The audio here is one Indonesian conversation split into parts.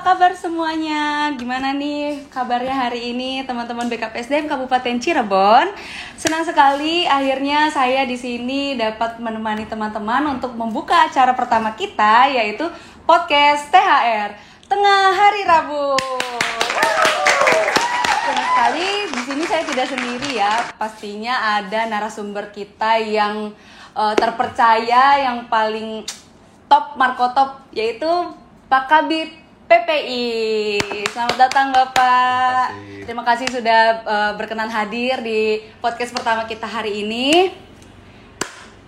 Kabar semuanya, gimana nih kabarnya hari ini teman-teman BKPSDM Kabupaten Cirebon? Senang sekali akhirnya saya di sini dapat menemani teman-teman untuk membuka acara pertama kita, yaitu podcast THR Tengah Hari Rabu. Senang sekali di sini saya tidak sendiri ya, pastinya ada narasumber kita yang terpercaya, yang paling top markotop, yaitu Pak Kabid PPI. Selamat datang Bapak. Terima kasih sudah berkenan hadir di podcast pertama kita hari ini.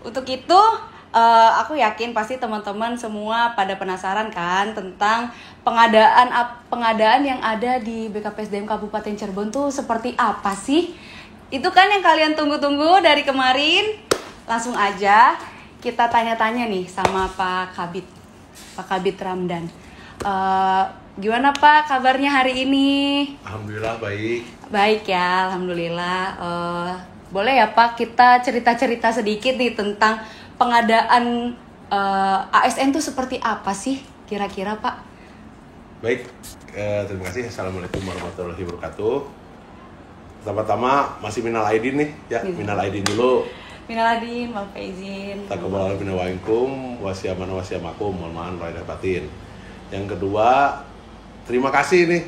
Untuk itu aku yakin pasti teman-teman semua pada penasaran kan tentang pengadaan yang ada di BKPSDM Kabupaten Cirebon tuh seperti apa sih? Itu kan yang kalian tunggu-tunggu dari kemarin. Langsung aja kita tanya-tanya nih sama Pak Kabid Ramdan. Gimana Pak kabarnya hari ini? Alhamdulillah baik. Baik ya, alhamdulillah. Boleh ya Pak kita cerita-cerita sedikit nih tentang pengadaan ASN itu seperti apa sih kira-kira Pak? Baik, terima kasih. Assalamualaikum warahmatullahi wabarakatuh. Pertama-tama masih minal aidin nih ya, minal aidin dulu. Minal aidin, maaf izin. Taqabbal minna wa minkum wasyamana wasyamakum, mohon maaf lahir batin. Yang kedua, terima kasih nih.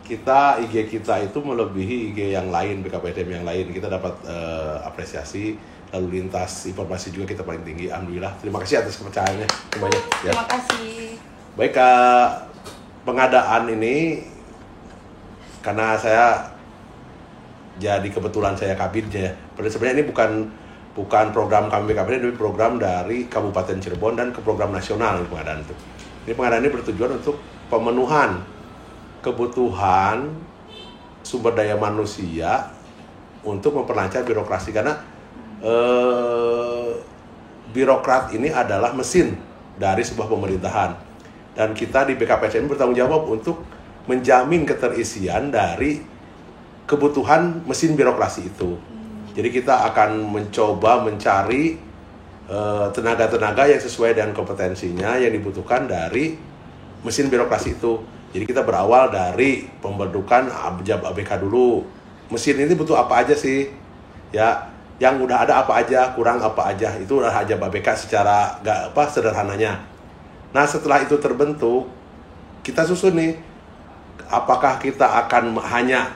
IG kita itu melebihi IG yang lain, BKPSDM yang lain. Kita dapat apresiasi, lalu lintas informasi juga kita paling tinggi. Alhamdulillah. Terima kasih atas kepercayaannya. Semuanya. Ya. Terima kasih. Baik, pengadaan ini karena saya jadi kebetulan saya kabinnya. Padahal sebenarnya ini bukan program kami BKPSDM, tapi program dari Kabupaten Cirebon dan ke program nasional pengadaan itu. Ini pengadaan ini bertujuan untuk pemenuhan kebutuhan sumber daya manusia untuk memperlancar birokrasi, karena birokrat ini adalah mesin dari sebuah pemerintahan, dan kita di BKPSDM bertanggung jawab untuk menjamin keterisian dari kebutuhan mesin birokrasi itu. Jadi kita akan mencoba mencari tenaga-tenaga yang sesuai dengan kompetensinya yang dibutuhkan dari mesin birokrasi itu. Jadi kita berawal dari pembentukan Abjab ABK dulu. Mesin ini butuh apa aja sih? Ya, yang udah ada apa aja, kurang apa aja. Itu udah Abjab ABK secara sederhananya. Nah, setelah itu terbentuk, kita susun nih, apakah kita akan hanya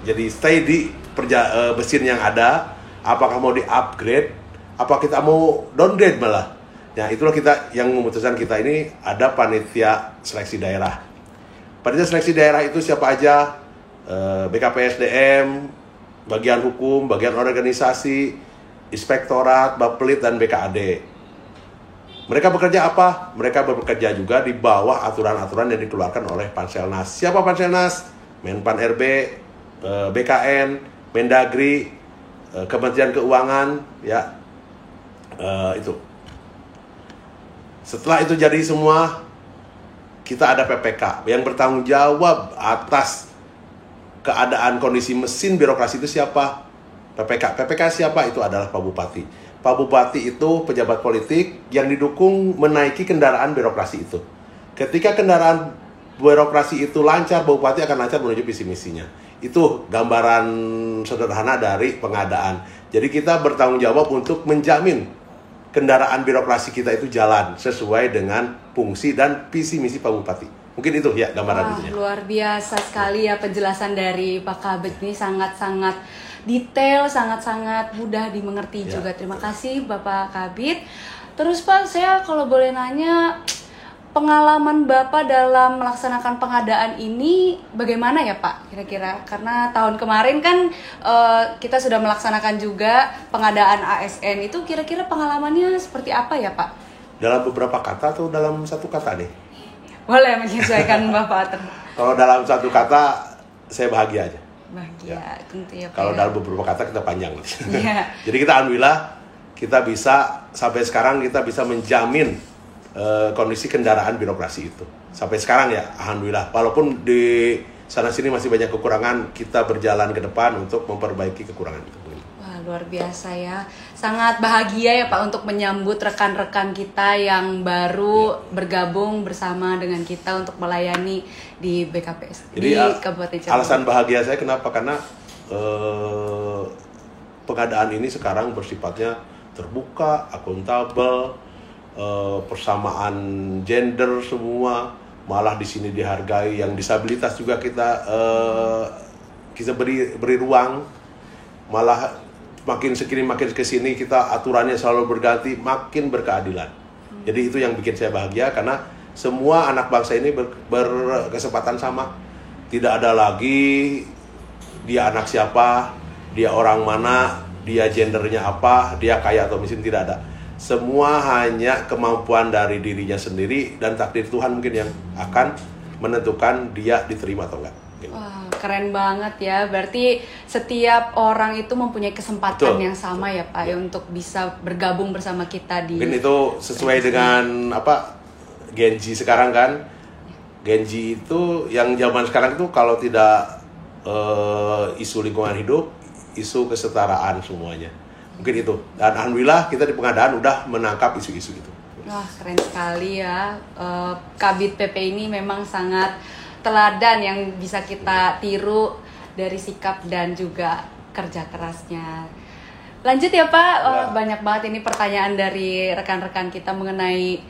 jadi stay di mesin yang ada, apakah mau di-upgrade, apa kita mau downgrade malah. Nah, itulah kita yang memutuskan. Kita ini ada panitia seleksi daerah. Panitia seleksi daerah itu siapa aja? BKPSDM, bagian hukum, bagian organisasi, inspektorat, Bappelit, dan BKAD. Mereka bekerja apa? Mereka bekerja juga di bawah aturan-aturan yang dikeluarkan oleh Panselnas. Siapa Panselnas? Menpan RB, BKN, Mendagri, Kementerian Keuangan, ya, itu. Setelah itu jadi semua, kita ada PPK yang bertanggung jawab atas keadaan kondisi mesin birokrasi itu siapa? PPK siapa? Itu adalah Pak Bupati. Pak Bupati itu pejabat politik yang didukung menaiki kendaraan birokrasi itu. Ketika kendaraan birokrasi itu lancar, Pak Bupati akan lancar menuju visi misinya. Itu gambaran sederhana dari pengadaan. Jadi kita bertanggung jawab untuk menjamin kendaraan birokrasi kita itu jalan sesuai dengan fungsi dan visi misi Pak Bupati. Mungkin itu ya gambaran itunya. Luar biasa sekali ya penjelasan dari Pak Kabid ini, sangat-sangat detail, sangat-sangat mudah dimengerti juga. Terima kasih Bapak Kabid. Terus Pak, saya kalau boleh nanya, pengalaman Bapak dalam melaksanakan pengadaan ini bagaimana ya Pak kira-kira? Karena tahun kemarin kan kita sudah melaksanakan juga pengadaan ASN, itu kira-kira pengalamannya seperti apa ya Pak? Dalam beberapa kata atau dalam satu kata nih? Boleh menyesuaikan Bapak. Kalau dalam satu kata, saya bahagia aja. Bahagia, tentu ya Pak. Kalau ya. dalam beberapa kata kita panjang. Iya. Jadi kita alhamdulillah kita bisa sampai sekarang kita bisa menjamin kondisi kendaraan birokrasi itu. Sampai sekarang ya alhamdulillah. Walaupun di sana sini masih banyak kekurangan, kita berjalan ke depan untuk memperbaiki kekurangan itu. Wah, luar biasa ya. Sangat bahagia ya Pak untuk menyambut rekan-rekan kita yang baru bergabung bersama dengan kita untuk melayani di BKPS. Jadi di Kabupaten Cirebon. alasan bahagia saya kenapa? Karena pengadaan ini sekarang bersifatnya terbuka, akuntabel, persamaan gender semua, malah di sini dihargai yang disabilitas juga kita beri ruang, malah makin kesini kita aturannya selalu berganti, makin berkeadilan. Jadi itu yang bikin saya bahagia karena semua anak bangsa ini berkesempatan sama. Tidak ada lagi dia anak siapa, dia orang mana, dia gendernya apa, dia kaya atau miskin, tidak ada. Semua hanya kemampuan dari dirinya sendiri dan takdir Tuhan mungkin yang akan menentukan dia diterima atau enggak. Wah, keren banget ya. Berarti setiap orang itu mempunyai kesempatan yang sama ya Pak ya untuk bisa bergabung bersama kita di. Mungkin itu sesuai dengan apa Gen Z sekarang kan. Gen Z itu yang zaman sekarang itu kalau tidak isu lingkungan hidup, isu kesetaraan semuanya. Mungkin itu. Dan alhamdulillah kita di pengadaan udah menangkap isu-isu itu. Wah, keren sekali ya. Kabid PP ini memang sangat teladan yang bisa kita tiru dari sikap dan juga kerja kerasnya. Lanjut ya Pak, banyak banget ini pertanyaan dari rekan-rekan kita mengenai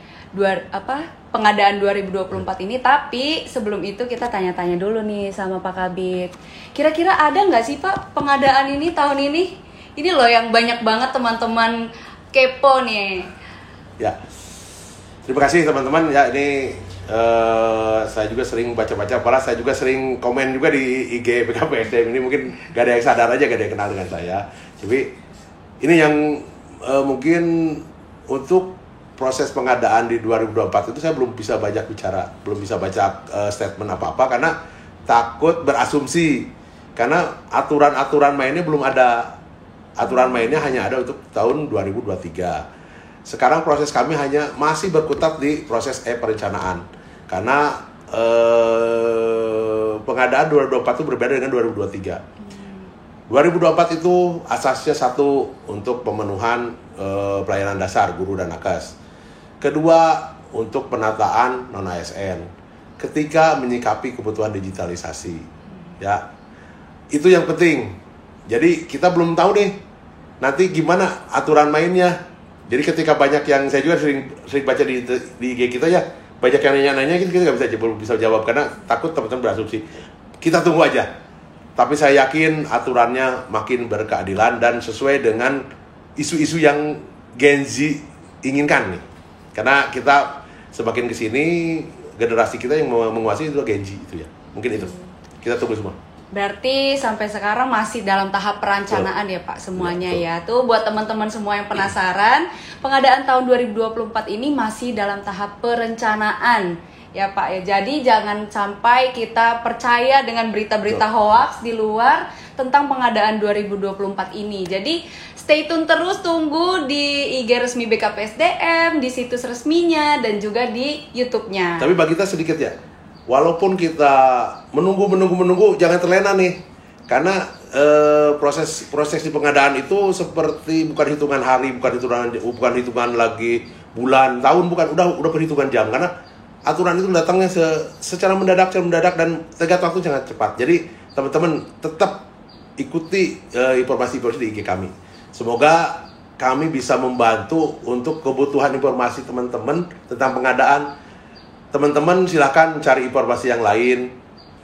pengadaan 2024 ini. Tapi sebelum itu kita tanya-tanya dulu nih sama Pak Kabid. Kira-kira ada nggak sih Pak pengadaan ini tahun ini? Ini loh yang banyak banget teman-teman kepo nih. Ya, terima kasih teman-teman. Ya ini saya juga sering baca-baca, malah saya juga sering komen juga di IG BKPSDM. Ini mungkin gak ada yang sadar aja, gak ada yang kenal dengan saya. Jadi ini yang mungkin untuk proses pengadaan di 2024 itu saya belum bisa banyak bicara, belum bisa baca statement apa-apa karena takut berasumsi. Karena aturan-aturan mainnya belum ada. Aturan mainnya hanya ada untuk tahun 2023. Sekarang proses kami hanya masih berkutat di proses perencanaan. Karena pengadaan 2024 itu berbeda dengan 2023. 2024 itu asasnya satu untuk pemenuhan pelayanan dasar guru dan nakes. Kedua untuk penataan non ASN. Ketiga menyikapi kebutuhan digitalisasi. Ya, itu yang penting. Jadi kita belum tahu nih nanti gimana aturan mainnya. Jadi ketika banyak yang saya juga sering baca di IG kita ya, banyak yang nanya-nanya kita nggak bisa jawab karena takut teman-teman berasumsi. Kita tunggu aja. Tapi saya yakin aturannya makin berkeadilan dan sesuai dengan isu-isu yang Gen Z inginkan nih. Karena kita semakin kesini generasi kita yang menguasai itu Gen Z itu ya. Mungkin itu. Kita tunggu semua. Berarti sampai sekarang masih dalam tahap perencanaan ya Pak semuanya ya. Tuh buat teman-teman semua yang penasaran, pengadaan tahun 2024 ini masih dalam tahap perencanaan ya Pak ya. Jadi jangan sampai kita percaya dengan berita-berita hoax di luar tentang pengadaan 2024 ini. Jadi stay tune terus, tunggu di IG resmi BKPSDM, di situs resminya dan juga di YouTube-nya. Tapi bagi kita sedikit ya. Walaupun kita menunggu, jangan terlena nih, karena proses di pengadaan itu seperti bukan hitungan hari, bukan hitungan lagi bulan, tahun, bukan, udah perhitungan jam, karena aturan itu datangnya secara mendadak dan tenggat waktu sangat cepat. Jadi teman-teman tetap ikuti informasi di IG kami. Semoga kami bisa membantu untuk kebutuhan informasi teman-teman tentang pengadaan. Teman-teman silakan cari informasi yang lain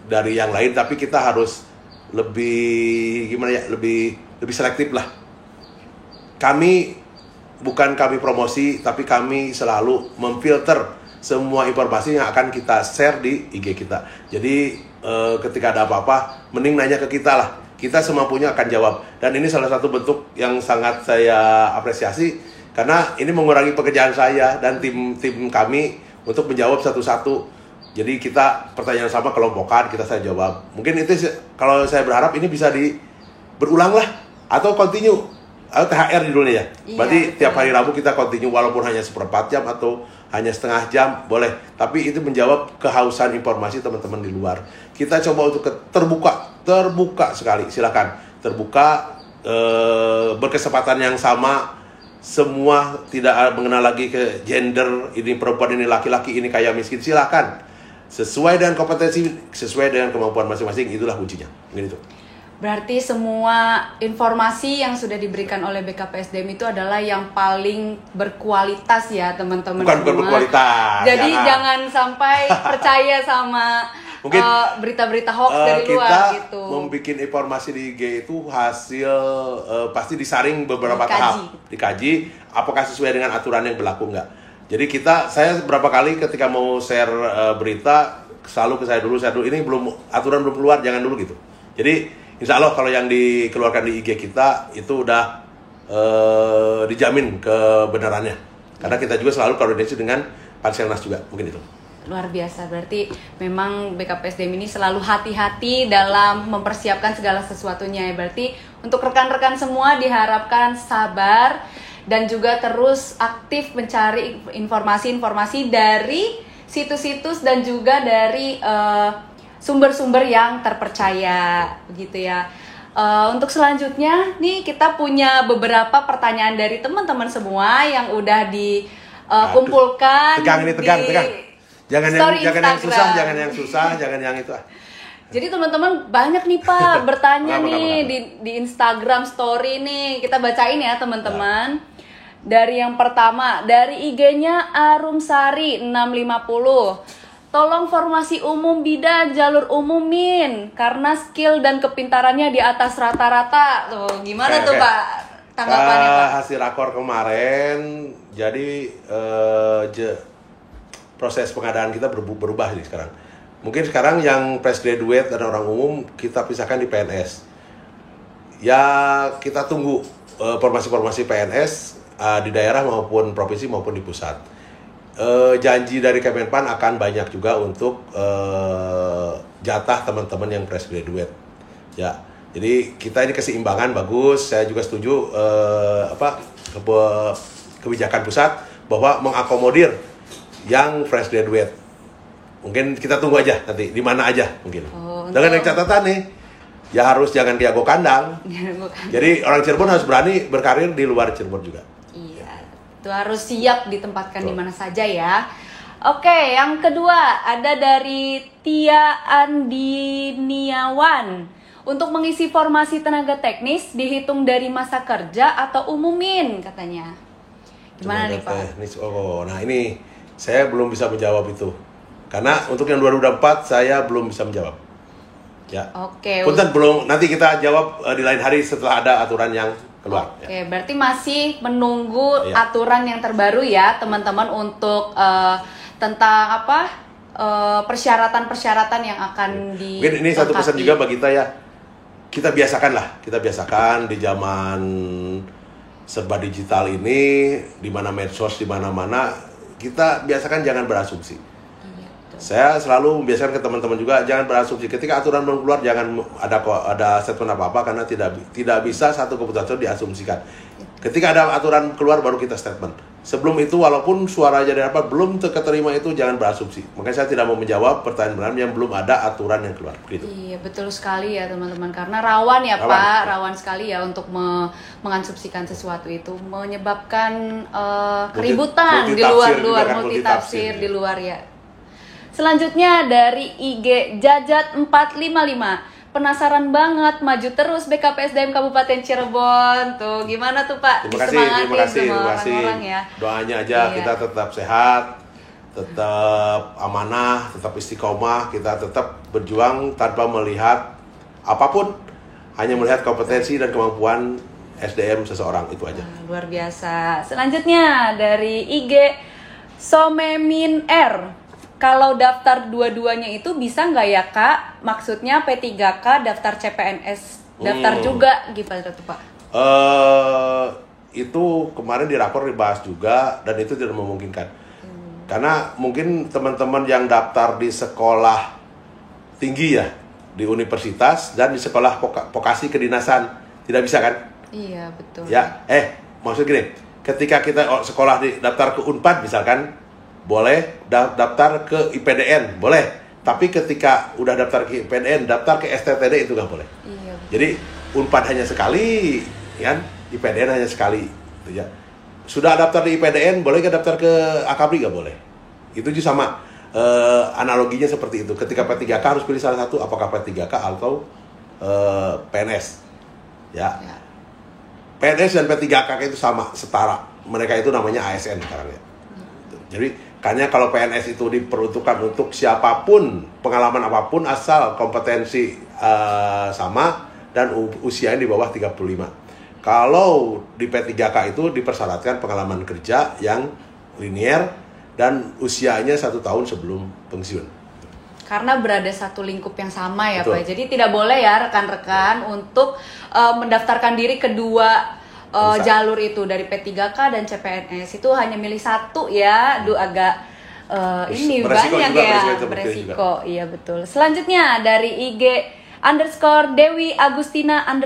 dari yang lain, tapi kita harus lebih lebih selektif lah. Kami promosi, tapi kami selalu memfilter semua informasi yang akan kita share di IG kita. Jadi ketika ada apa-apa, mending nanya ke kita lah. Kita semampunya akan jawab. Dan ini salah satu bentuk yang sangat saya apresiasi karena ini mengurangi pekerjaan saya dan tim kami untuk menjawab satu-satu. Jadi kita pertanyaan sama kelompokan, saya jawab. Mungkin itu kalau saya berharap ini bisa berulang lah atau continue atau THR judulnya ya. Iya, Berarti betul. tiap hari Rabu kita continue walaupun hanya 1/4 jam atau hanya setengah jam boleh. Tapi itu menjawab kehausan informasi teman-teman di luar. Kita coba untuk terbuka sekali. Silakan terbuka, berkesempatan yang sama. Semua tidak mengenal lagi ke gender, ini perempuan, ini laki-laki, ini kaya miskin. Silakan sesuai dengan kompetensi, sesuai dengan kemampuan masing-masing, itulah kuncinya. Gitu. Berarti semua informasi yang sudah diberikan oleh BKPSDM itu adalah yang paling berkualitas ya teman-teman Bukan semua. berkualitas. Jadi jangan sampai percaya sama Mungkin berita-berita hoax dari luar kita gitu. membuat informasi di IG itu hasil pasti disaring beberapa Dikaji. tahap, dikaji apakah sesuai dengan aturan yang berlaku enggak. Jadi saya beberapa kali ketika mau share berita selalu ke saya dulu ini aturan belum keluar, jangan dulu gitu. Jadi insya Allah kalau yang dikeluarkan di IG kita itu udah dijamin kebenarannya. Karena kita juga selalu koordinasi dengan Panselnas juga, mungkin itu. Luar biasa, berarti memang BKPSDM ini selalu hati-hati dalam mempersiapkan segala sesuatunya ya. Berarti untuk rekan-rekan semua diharapkan sabar dan juga terus aktif mencari informasi-informasi dari situs-situs dan juga dari sumber-sumber yang terpercaya begitu ya. Untuk selanjutnya nih kita punya beberapa pertanyaan dari teman-teman semua yang udah dikumpulkan. Tegang. Jangan yang susah, jangan yang itu. Jadi teman-teman banyak nih Pak bertanya Kenapa? di Instagram story nih. Kita bacain ya teman-teman. Dari yang pertama, dari IG-nya Arumsari 650. Tolong formasi umum bidan jalur umumin karena skill dan kepintarannya di atas rata-rata. Tuh, gimana tuh Pak tanggapannya Pak? Hasil rakor kemarin jadi proses pengadaan kita berubah nih sekarang. Mungkin sekarang yang fresh graduate dan orang umum kita pisahkan di PNS. Ya kita tunggu formasi-formasi PNS di daerah maupun provinsi maupun di pusat. Janji dari Kemenpan akan banyak juga untuk jatah teman-teman yang fresh graduate. Ya, jadi kita ini keseimbangan bagus. Saya juga setuju kebijakan pusat bahwa mengakomodir yang fresh graduate. Mungkin kita tunggu aja nanti di mana aja mungkin. Dengan catatan nih, ya harus jangan jago kandang. Jadi orang Cirebon harus berani berkarir di luar Cirebon juga. Iya, itu harus siap ditempatkan di mana saja ya. Oke, yang kedua ada dari Tia Andiniawan. Untuk mengisi formasi tenaga teknis dihitung dari masa kerja atau umumin katanya. Gimana nih Pak? Teknis. Nah ini saya belum bisa menjawab itu. Karena untuk yang 2024 saya belum bisa menjawab. Ya. Oke. Punten belum, nanti kita jawab di lain hari setelah ada aturan yang keluar. Oke, berarti masih menunggu aturan yang terbaru ya, teman-teman untuk tentang persyaratan-persyaratan yang akan di. Mungkin ini satu pesan juga bagi kita ya. Kita biasakan di zaman serba digital ini, di mana medsos di mana-mana, kita biasakan jangan berasumsi. Saya selalu membiasakan ke teman-teman juga jangan berasumsi. Ketika aturan belum keluar jangan ada statement apa-apa karena tidak bisa satu keputusan diasumsikan. Ketika ada aturan keluar baru kita statement. Sebelum itu walaupun suaranya dari apa belum keterima itu jangan berasumsi. Makanya saya tidak mau menjawab pertanyaan yang belum ada aturan yang keluar. Gitu. Iya betul sekali ya teman-teman karena rawan ya Pak, rawan sekali ya untuk mengasumsikan sesuatu itu menyebabkan keributan di luar multitafsir di luar ya. Selanjutnya dari IG Jajat 455. Penasaran banget, maju terus BKPSDM Kabupaten Cirebon. Tuh, gimana tuh Pak? Terima kasih. Orang-orang ya. Doanya aja kita tetap sehat, tetap amanah, tetap istiqomah, kita tetap berjuang tanpa melihat apapun, hanya melihat kompetensi dan kemampuan SDM seseorang, itu aja. Luar biasa. Selanjutnya dari IG Somemin R, kalau daftar dua-duanya itu bisa nggak ya Kak? Maksudnya P3K daftar CPNS daftar juga gimana tuh Pak? Itu kemarin di rapor dibahas juga dan itu tidak memungkinkan. Karena mungkin teman-teman yang daftar di sekolah tinggi ya, di universitas dan di sekolah vokasi kedinasan tidak bisa kan? Iya betul. Ya, maksud gini, ketika kita sekolah di daftar ke Unpad misalkan, boleh daftar ke IPDN, boleh. Tapi ketika udah daftar ke IPDN, daftar ke STTD itu nggak boleh. Iya. Betul. Jadi Unpad hanya sekali, kan? IPDN hanya sekali, gitu ya. Sudah daftar di IPDN, boleh nggak daftar ke Akabri? Nggak boleh. Itu juga sama. Analoginya seperti itu. Ketika P3K harus pilih salah satu, apakah P3K atau PNS. Ya. PNS dan P3K itu sama, setara. Mereka itu namanya ASN sekarang ya. Jadi, karena kalau PNS itu diperuntukkan untuk siapapun, pengalaman apapun, asal kompetensi sama dan usianya di bawah 35. Kalau di P3K itu dipersyaratkan pengalaman kerja yang linear dan usianya 1 tahun sebelum pensiun. Karena berada satu lingkup yang sama ya Betul. Pak. Jadi tidak boleh ya rekan-rekan untuk mendaftarkan diri kedua jalur itu dari P3K dan CPNS. Itu hanya milih satu ya. Agak ini beresiko banyak juga, ya. beresiko. Iya betul. Selanjutnya dari IG _Dewi Agustina _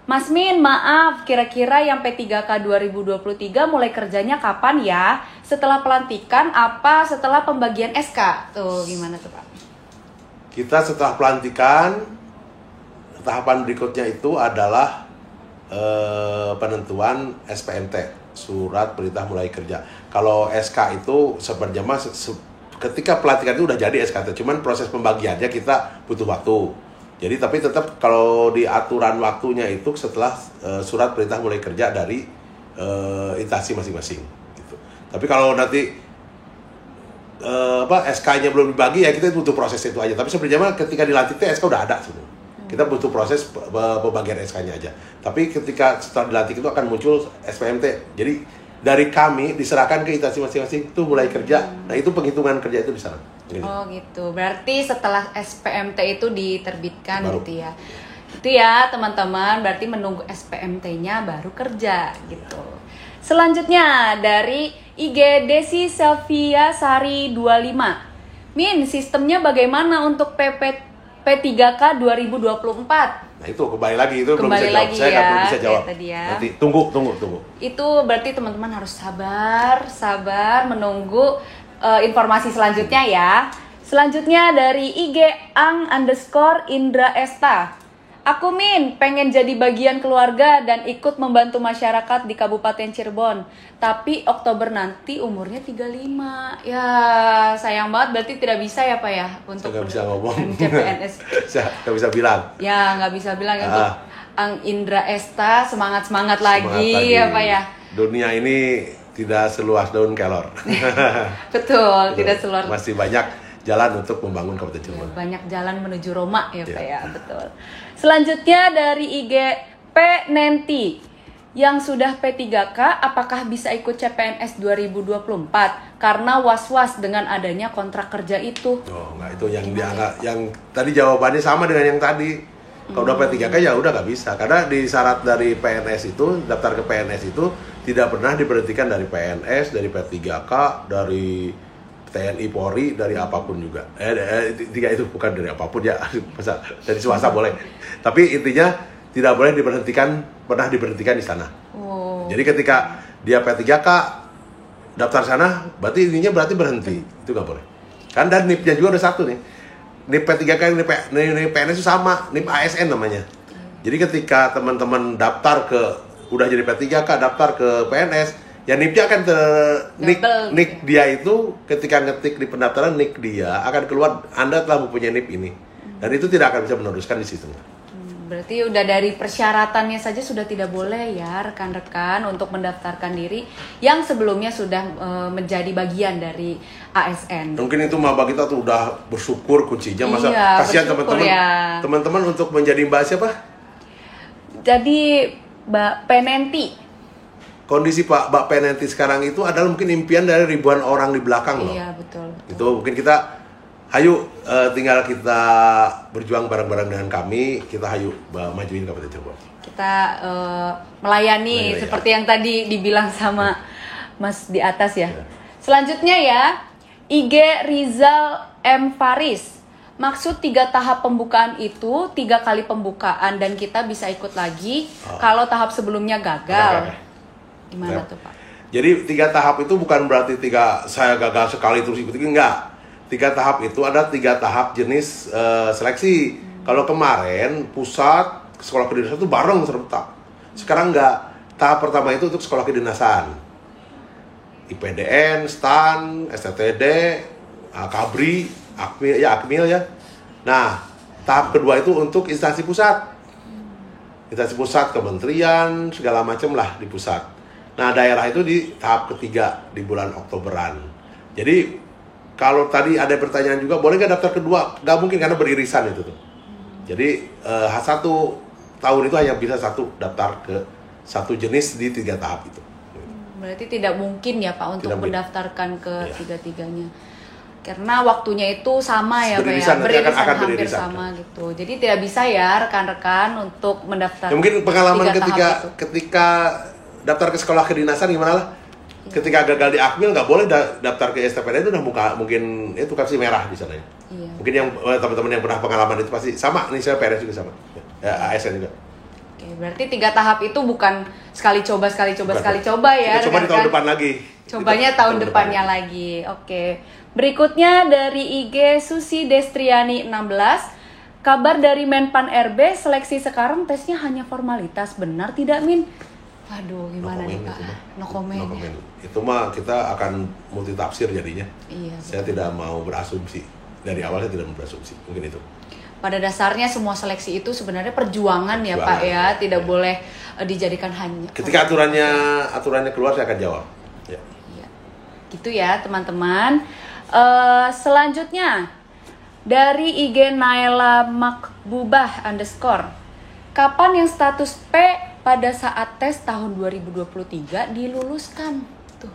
Mas Min, maaf, kira-kira yang P3K 2023 mulai kerjanya kapan ya? Setelah pelantikan apa setelah pembagian SK? Tuh, gimana tuh Pak? Kita setelah pelantikan, tahapan berikutnya itu adalah penentuan SPMT, surat perintah mulai kerja. Kalau SK itu sebenarnya ketika pelantikan itu udah jadi SKT, cuman proses pembagiannya kita butuh waktu. Jadi tapi tetap kalau di aturan waktunya itu setelah surat perintah mulai kerja dari instansi masing-masing. Gitu. Tapi kalau nanti SK-nya belum dibagi ya kita butuh proses itu aja. Tapi sebenarnya ketika dilantik SK udah ada semua. Kita butuh proses pembagian SK-nya aja. Tapi ketika setelah dilantik itu akan muncul SPMT. Jadi dari kami diserahkan ke instansi masing-masing itu mulai kerja. Nah itu penghitungan kerja itu di sana. Gitu. Oh gitu. Berarti setelah SPMT itu diterbitkan Baru. gitu ya. Itu ya teman-teman, berarti menunggu SPMT-nya baru kerja gitu. Selanjutnya dari IG Desi Selvia Sari 25. Min, sistemnya bagaimana untuk P3K 2024? Nah itu kembali lagi itu belum Kembali bisa jawab. lagi Saya ya, belum bisa jawab. tadi ya. Nanti tunggu. Itu berarti teman-teman harus sabar menunggu informasi selanjutnya ya. Selanjutnya dari IG _Indra Esta. Aku Min, pengen jadi bagian keluarga dan ikut membantu masyarakat di Kabupaten Cirebon. Tapi Oktober nanti umurnya 35. Ya, sayang banget berarti tidak bisa ya Pak ya untuk Nggak bisa ngomong. CPNS. Nggak bisa bilang. Ya, nggak bisa bilang untuk Indra Esta semangat lagi ya Pak ya. Dunia ini tidak seluas daun kelor. Betul, tidak seluar. Masih banyak jalan untuk membangun Kabupaten Cirebon. Ya, banyak jalan menuju Roma ya Pak Ya. ya, betul. Selanjutnya dari IG P Nenti yang sudah P3K apakah bisa ikut CPNS 2024 karena was-was dengan adanya kontrak kerja itu? Oh, enggak, itu yang dianggap yang tadi jawabannya sama dengan yang tadi. Kalau udah P3K ya udah nggak bisa karena di syarat dari PNS itu, daftar ke PNS itu tidak pernah diberhentikan dari PNS, dari P3K, dari TNI Polri, dari apapun juga. Tiga itu bukan dari apapun ya, masa dari swasta boleh. Tapi intinya tidak boleh pernah diberhentikan di sana. Oh. Jadi ketika dia P3K daftar sana, berarti berhenti. Itu nggak boleh. Kan dan NIP-nya juga ada satu nih. NIP P3K, NIP PNS itu sama, NIP ASN namanya. Jadi ketika teman-teman udah jadi P3K, daftar ke PNS, ya NIP-nya akan NIK dia itu ketika ngetik di pendaftaran NIK dia akan keluar Anda telah mempunyai NIP ini. Dan itu tidak akan bisa meneruskan di sistem. Berarti udah dari persyaratannya saja sudah tidak boleh ya rekan-rekan untuk mendaftarkan diri yang sebelumnya sudah menjadi bagian dari ASN. Mungkin itu maba kita tuh udah bersyukur kuncinya, masa Iya, kasihan bersyukur teman-teman. ya. Teman-teman untuk menjadi mbak siapa? Jadi Mbak Penenti. kondisi Mbak Penenti sekarang itu adalah mungkin impian dari ribuan orang di belakang loh. Iya, betul. Itu mungkin kita, hayu tinggal kita berjuang bareng-bareng dengan kami, kita hayu majuin Kabupaten Cirebon. Kita melayani seperti yang tadi dibilang sama Mas di atas ya. Selanjutnya ya, IG Rizal M. Faris. Maksud 3 tahap pembukaan itu 3 kali pembukaan dan kita bisa ikut lagi kalau tahap sebelumnya gagal. Gimana tuh Pak? Jadi 3 tahap itu bukan berarti saya gagal sekali terus ikut, enggak. 3 tahap itu ada 3 tahap jenis seleksi. Kalau kemarin pusat sekolah kedinasan itu bareng serentak. Sekarang enggak. Tahap pertama itu untuk sekolah kedinasan. IPDN, STAN, STTD, Kabri, Akmil ya. Nah, tahap kedua itu untuk instansi pusat. Instansi pusat, kementerian, segala macam lah di pusat. Nah, daerah itu di tahap ketiga di bulan Oktoberan. Jadi, kalau tadi ada pertanyaan juga, boleh nggak daftar kedua? Nggak mungkin karena beririsan itu tuh. Jadi, satu tahun itu hanya bisa daftar ke satu jenis di 3 tahap itu. Berarti tidak mungkin ya Pak untuk mendaftarkan ke tiga-tiganya. Karena waktunya itu sama ya Pak ya, beririsan hampir sama gitu. Jadi tidak bisa ya rekan-rekan untuk mendaftar. Ya, mungkin pengalaman ketika daftar ke sekolah kedinasan gimana lah? Ketika gagal di Akmil nggak boleh daftar ke STPD itu udah mungkin itu kasih merah di sana ya. Iya. Mungkin yang teman-teman yang pernah pengalaman itu pasti sama. Nih saya PNS juga sama. Ya, ASN juga. Oke, berarti 3 tahap itu bukan sekali coba ya. Kita coba di tahun depan lagi. Cobanya tahun depannya lagi. Oke. Berikutnya dari IG Susi Destriani 16. Kabar dari Menpan RB, seleksi sekarang tesnya hanya formalitas. Benar tidak Min? Waduh, gimana nih Pak? No comment. Itu mah kita akan multi tafsir jadinya. Iya. Saya tidak mau berasumsi. Dari awal saya tidak mau berasumsi. Mungkin itu. Pada dasarnya semua seleksi itu sebenarnya perjuangan ya Pak ya, tidak boleh dijadikan hanya. Ketika aturannya keluar saya akan jawab. Ya. Iya. Gitu ya teman-teman. Selanjutnya dari IG Naila Makbubah _ kapan yang status P pada saat tes tahun 2023 diluluskan? Tuh,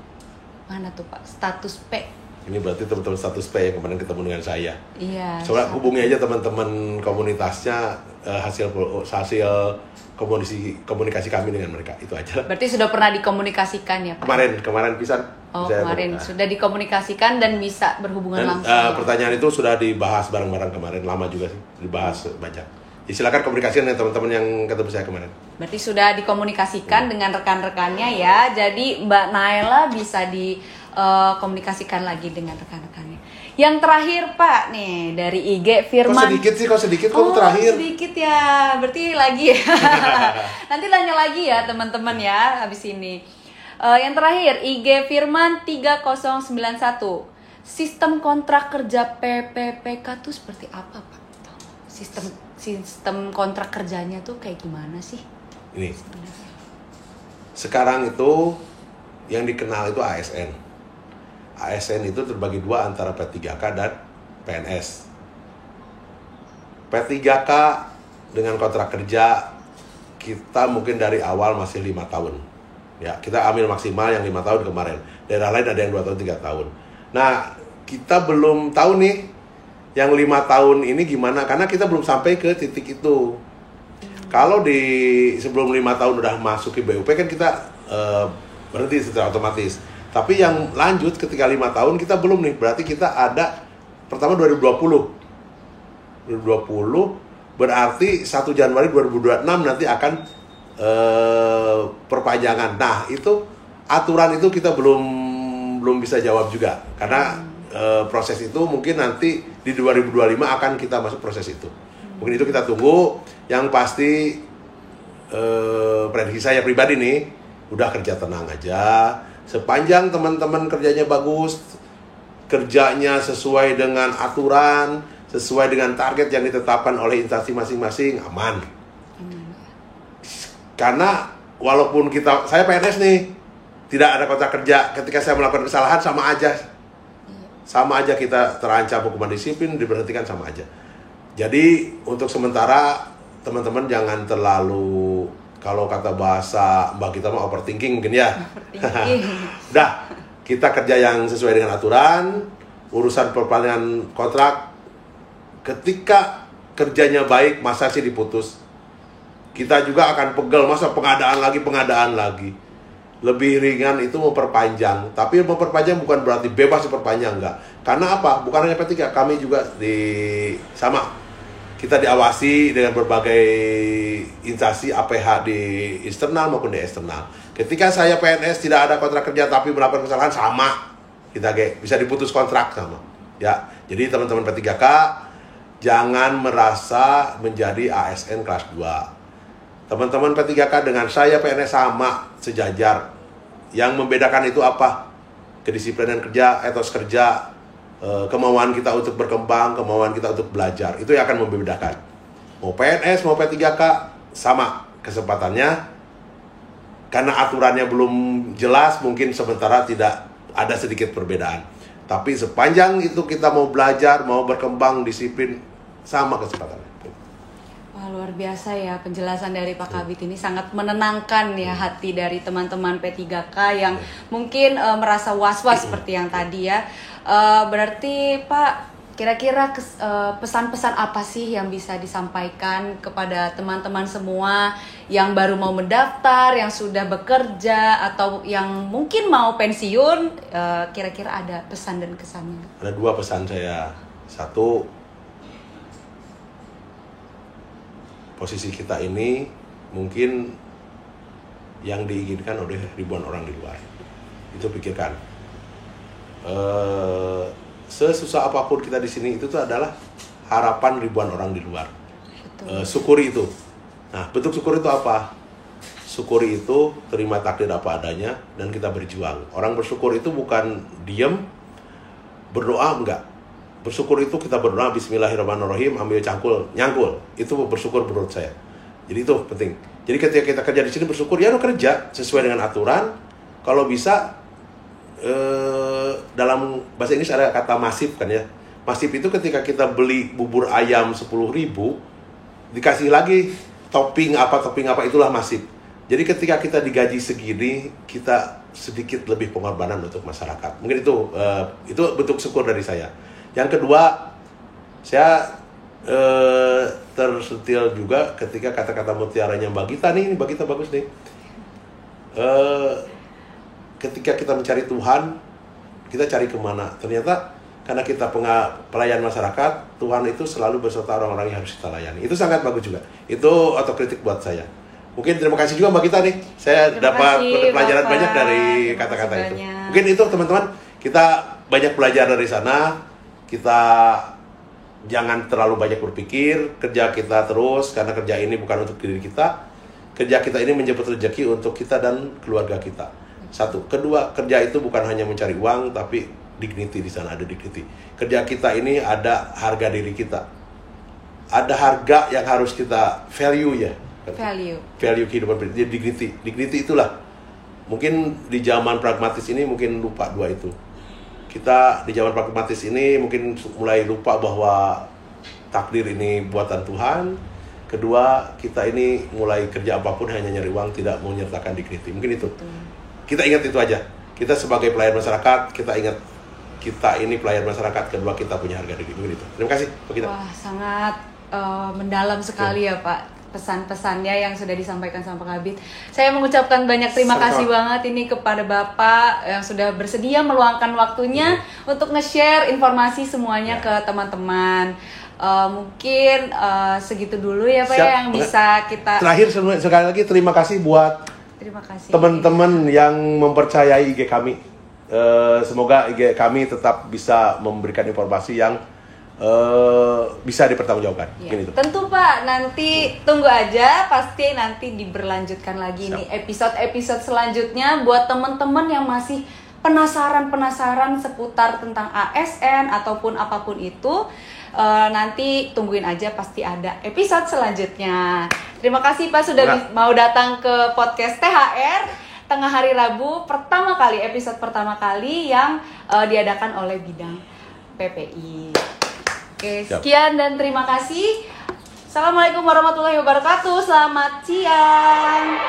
mana tuh Pak status P? Ini berarti teman-teman status P yang kemarin ketemu dengan saya. Iya. Coba hubungi aja teman-teman komunitasnya, hasil komunikasi kami dengan mereka, itu aja. Berarti sudah pernah dikomunikasikan ya Pak? Kemarin pisan. Kemarin sudah dikomunikasikan dan bisa berhubungan langsung. Pertanyaan itu sudah dibahas bareng-bareng kemarin, lama juga sih dibahas banyak. Ya, silakan komunikasikan dengan teman-teman yang ketemu saya kemarin. Berarti sudah dikomunikasikan dengan rekan-rekannya ya. Jadi Mbak Naila bisa dikomunikasikan lagi dengan rekan-rekannya. Yang terakhir Pak nih dari IG Firman. Kok sedikit terakhir. Sedikit ya. Berarti lagi ya. Nanti tanya lagi ya teman-teman ya habis ini. Yang terakhir IG Firman 3091. Sistem kontrak kerja PPPK tuh seperti apa Pak? Sistem kontrak kerjanya tuh kayak gimana sih? Ini sekarang itu yang dikenal itu ASN. ASN itu terbagi dua antara P3K dan PNS. P3K dengan kontrak kerja kita mungkin dari awal masih 5 tahun. Ya, kita ambil maksimal yang 5 tahun kemarin. Daerah lain ada yang 2 tahun, 3 tahun. Nah, kita belum tahu nih yang 5 tahun ini gimana, karena kita belum sampai ke titik itu. Kalau sebelum 5 tahun udah masuk ke BUP kan kita berhenti secara otomatis. Tapi yang lanjut ketika 5 tahun kita belum nih, berarti kita ada pertama 2020 berarti 1 Januari 2026 nanti akan perpanjangan. Nah itu aturan itu kita belum bisa jawab juga, karena proses itu mungkin nanti di 2025 akan kita masuk proses itu. Mungkin itu kita tunggu. Yang pasti prediksi saya pribadi nih, udah kerja tenang aja. Sepanjang teman-teman kerjanya bagus, kerjanya sesuai dengan aturan, sesuai dengan target yang ditetapkan oleh instansi masing-masing, aman. Karena walaupun saya PNS nih, tidak ada kontrak kerja, ketika saya melakukan kesalahan sama aja kita terancam hukuman disiplin, diberhentikan sama aja. Jadi untuk sementara teman-teman jangan terlalu kalau kata bahasa Mbak kita mah overthinking mungkin ya. Overthinking. Udah, kita kerja yang sesuai dengan aturan, urusan perpanjangan kontrak, ketika kerjanya baik, masa sih diputus? Kita juga akan pegel, masa pengadaan lagi. Lebih ringan itu memperpanjang, tapi memperpanjang bukan berarti bebas diperpanjang, enggak. Karena apa? Bukan hanya P3, kami juga kita diawasi dengan berbagai instansi APH di internal maupun di eksternal. Ketika saya PNS tidak ada kontrak kerja tapi melakukan kesalahan, sama kita bisa diputus kontrak sama. Ya, jadi teman-teman P3K jangan merasa menjadi ASN kelas 2. Teman-teman P3K dengan saya PNS sama, sejajar. Yang membedakan itu apa? Kedisiplinan kerja, etos kerja, kemauan kita untuk berkembang, kemauan kita untuk belajar. Itu yang akan membedakan. Mau PNS, mau P3K, sama kesempatannya. Karena aturannya belum jelas, mungkin sementara tidak ada sedikit perbedaan. Tapi sepanjang itu kita mau belajar, mau berkembang, disiplin, sama kesempatannya. Wah, luar biasa ya penjelasan dari Pak Kabid ini, sangat menenangkan ya hati dari teman-teman P3K yang mungkin merasa was-was seperti yang tadi ya. Berarti Pak, kira-kira pesan-pesan apa sih yang bisa disampaikan kepada teman-teman semua yang baru mau mendaftar, yang sudah bekerja, atau yang mungkin mau pensiun? Kira-kira ada pesan dan kesannya? Ada 2 pesan saya. 1, posisi kita ini mungkin yang diinginkan oleh ribuan orang di luar. Itu pikirkan. Sesusah apapun kita di sini, itu tuh adalah harapan ribuan orang di luar. Syukuri itu. Nah, bentuk syukur itu apa? Syukuri itu terima takdir apa adanya dan kita berjuang. Orang bersyukur itu bukan diam, berdoa enggak. Bersyukur itu kita berdoa bismillahirrahmanirrahim, ambil cangkul, nyangkul. Itu bersyukur menurut saya. Jadi itu penting. Jadi ketika kita kerja di sini bersyukur, ya lo kerja sesuai dengan aturan. Kalau bisa dalam bahasa Inggris ada kata masif kan ya. Masif itu ketika kita beli bubur ayam 10.000, dikasih lagi topping apa itulah masif. Jadi ketika kita digaji segini, kita sedikit lebih pengorbanan untuk masyarakat. Mungkin itu bentuk syukur dari saya. Yang kedua, saya tersentil juga ketika kata-kata mutiaranya Mbak Gita nih, Mbak Gita bagus nih. Ketika kita mencari Tuhan, kita cari kemana? Ternyata karena kita pelayan masyarakat, Tuhan itu selalu beserta orang-orang yang harus kita layani. Itu sangat bagus juga. Itu otokritik buat saya. Mungkin terima kasih juga Mbak Gita nih. Saya dapat pelajaran banyak dari kata-kata itu. Mungkin itu teman-teman, kita banyak belajar dari sana. Kita jangan terlalu banyak berpikir, kerja kita terus, karena kerja ini bukan untuk diri kita. Kerja kita ini menjemput rezeki untuk kita dan keluarga kita. 1. Kedua, kerja itu bukan hanya mencari uang, tapi dignity di sana, ada dignity. Kerja kita ini ada harga diri kita. Ada harga yang harus kita value ya. Value kehidupan, dignity. Dignity itulah. Mungkin di zaman pragmatis ini mungkin lupa 2 itu. Kita di zaman pragmatis ini mungkin mulai lupa bahwa takdir ini buatan Tuhan. Kedua, kita ini mulai kerja apapun hanya nyari uang, tidak mau menyertakan dignity. Mungkin itu. Kita ingat itu aja. Kita sebagai pelayan masyarakat, kita ingat kita ini pelayan masyarakat. Kedua, kita punya harga diri. Mungkin itu. Terima kasih. Begitu. Wah, sangat mendalam sekali ya Pak, pesan-pesannya yang sudah disampaikan sama Pak Kabid. Saya mengucapkan banyak terima kasih banget ini kepada Bapak yang sudah bersedia meluangkan waktunya untuk nge-share informasi semuanya ke teman-teman. Mungkin segitu dulu ya Pak. Siap. Yang bisa kita. Terakhir sekali lagi terima kasih buat teman-teman yang mempercayai IG kami. Semoga IG kami tetap bisa memberikan informasi yang bisa dipertanggungjawabkan. Ya, tentu Pak, nanti tunggu aja, pasti nanti diberlanjutkan lagi nih episode-episode selanjutnya buat teman-teman yang masih penasaran seputar tentang ASN ataupun apapun itu. Nanti tungguin aja, pasti ada episode selanjutnya. Terima kasih Pak sudah mau datang ke podcast THR tengah hari Rabu episode pertama kali yang diadakan oleh bidang PPI. Oke, sekian dan terima kasih. Assalamualaikum warahmatullahi wabarakatuh. Selamat siang.